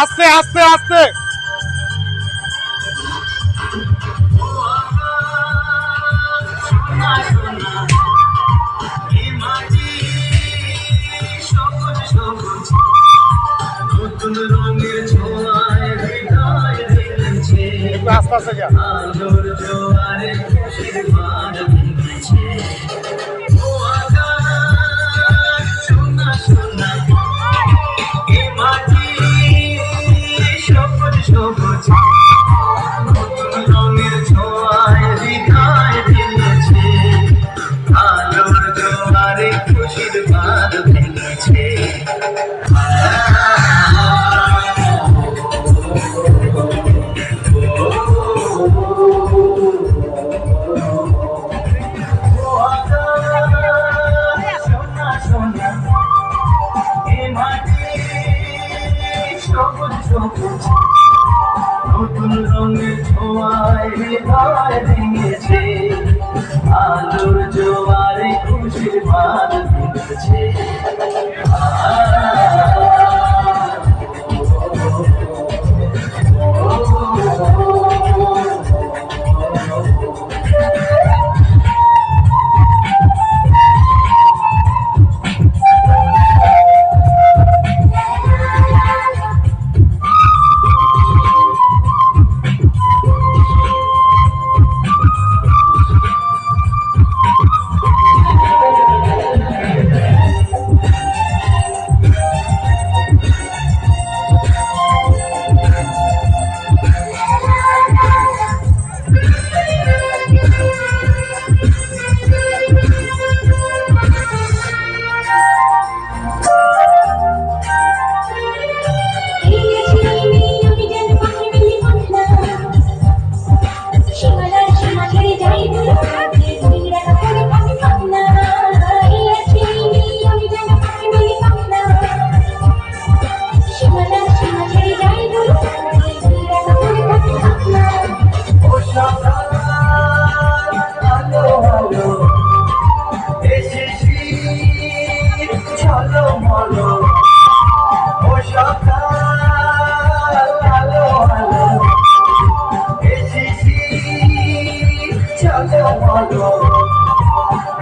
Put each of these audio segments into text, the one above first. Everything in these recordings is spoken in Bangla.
আস্তে আস্তে আস্তে আস্তে আস্তে যা রঙের ছোঁয়ায় হৃদয় ভেঙেছে, আলোর জোয়ারে খুশির বাঁধ ভেঙেছে। সোনা সোনা এ মাটি সবুজ সবুজ, নতুন রঙের ছোঁয়ায় হৃদয় ভেঙেছে, আলোর জোয়ারে খুশির বাঁধ ভেঙেছে।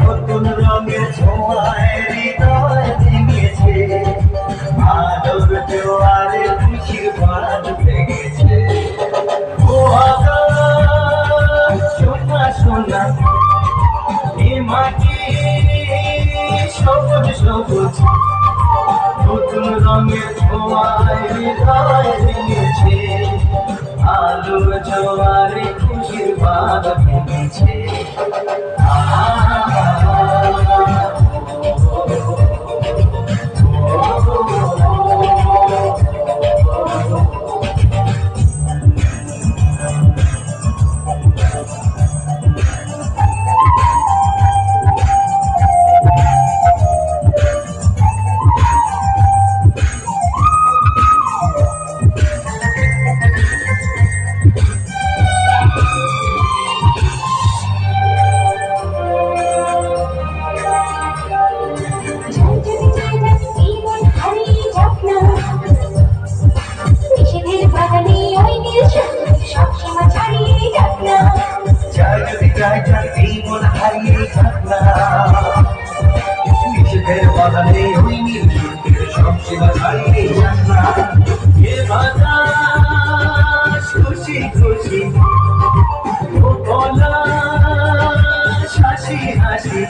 নতুন রঙের ছোঁয়ায় হৃদয় ভেঙেছে, আলোর জোয়ারে খুশির বাঁধ ভেঙেছে। ও আকাশ সোনা সোনা এ মাটি সবুজ সবুজ, নতুন রঙের ছোঁয়ায় হৃদয় ভেঙেছে, আলোর জোয়ারে খুশির বাঁধ ভেঙেছে। নিষেধের বাগানে ওই নীল সব সীমা ছাড়িয়ে যাক না, এ বাতাস খুশি খুশি ও পলাশ হাসি হাসি,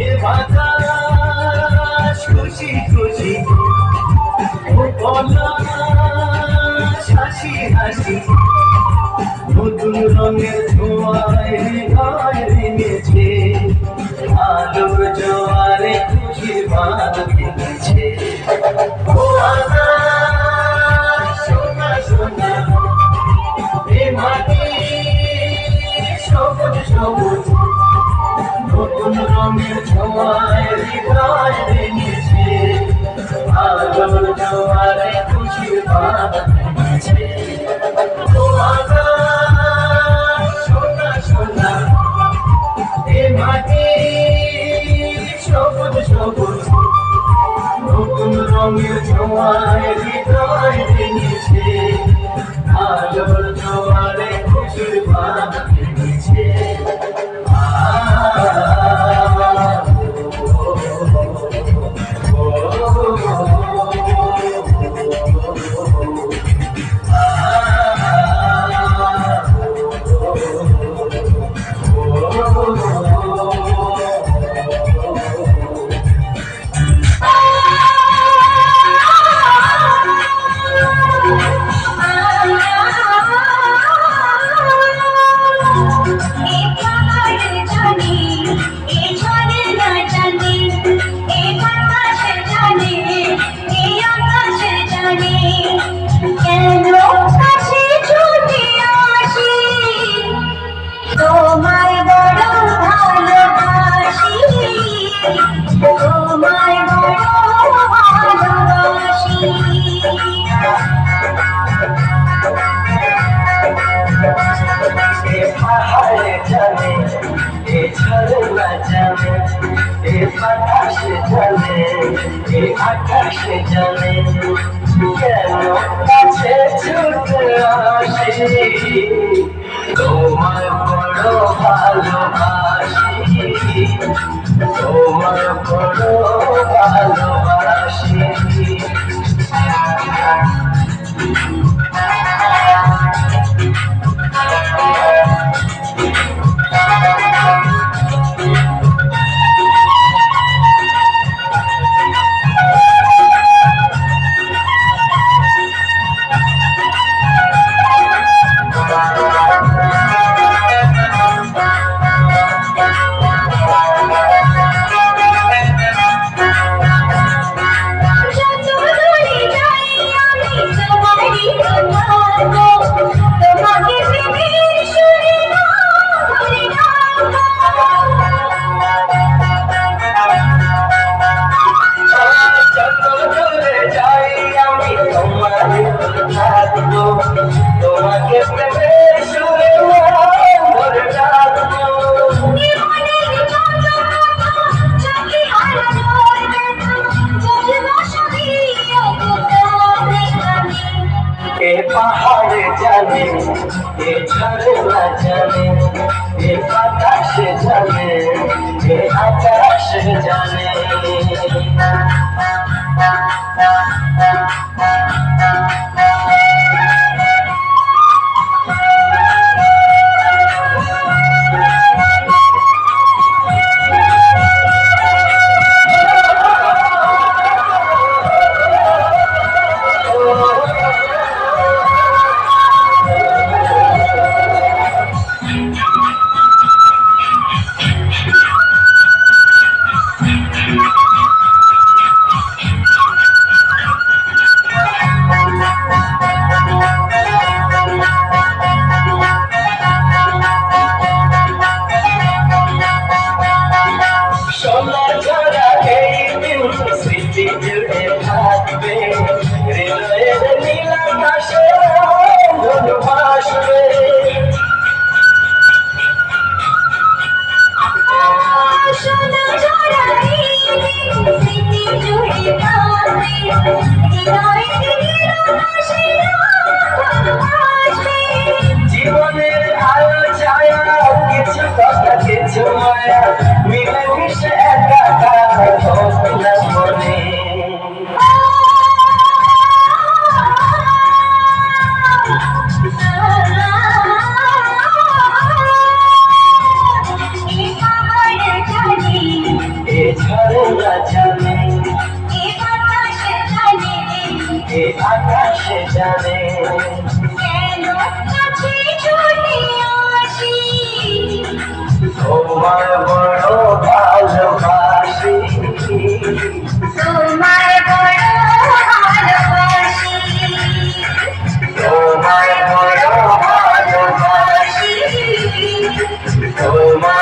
এ বাতাস খুশি খুশি ও পলাশ হাসি হাসি, নতুন রঙের ছোঁয়ায় হৃদয় ভেঙেছে, আলোর জোয়ারে খুশির বাঁধ ভেঙেছে। ও আকাশ সোনা সোনা সবুজ নতুন রঙের ছোঁয়ায় হৃদয় ভেঙেছে আলোর জোয়ারে খুশির বাঁধ ভেঙেছে ও আকাশ সোনা সোনা এ মাটি সবুজ সবুজ নতুন রঙের ছোঁয়ায় হৃদয় ভেঙেছে আলোর জোয়ারে খুশির বাঁধ ভেঙেছে আকাশে জানে কেন কাছে ছুটে আসি তোমার বড় ভালোবাসি তোমার বড় ভালোবাসি তোমাকে প্রেমের সুরে ধরে ডাকবো এ পাহাড়ে জানে এ ঝরনা জানে এ বাতাসে জানে এ আকাশে জানে জীবনের আলো ছায়া কিছু কথা কিছু মায়া মিলে মিশে একাকার হলো মনে এ ঝরনা জানে এ আকাশে জানে তোমার বড় ভালোবাসি তোমার বড় ভালোবাসি তোমার বড় ভালোবাসি তোমার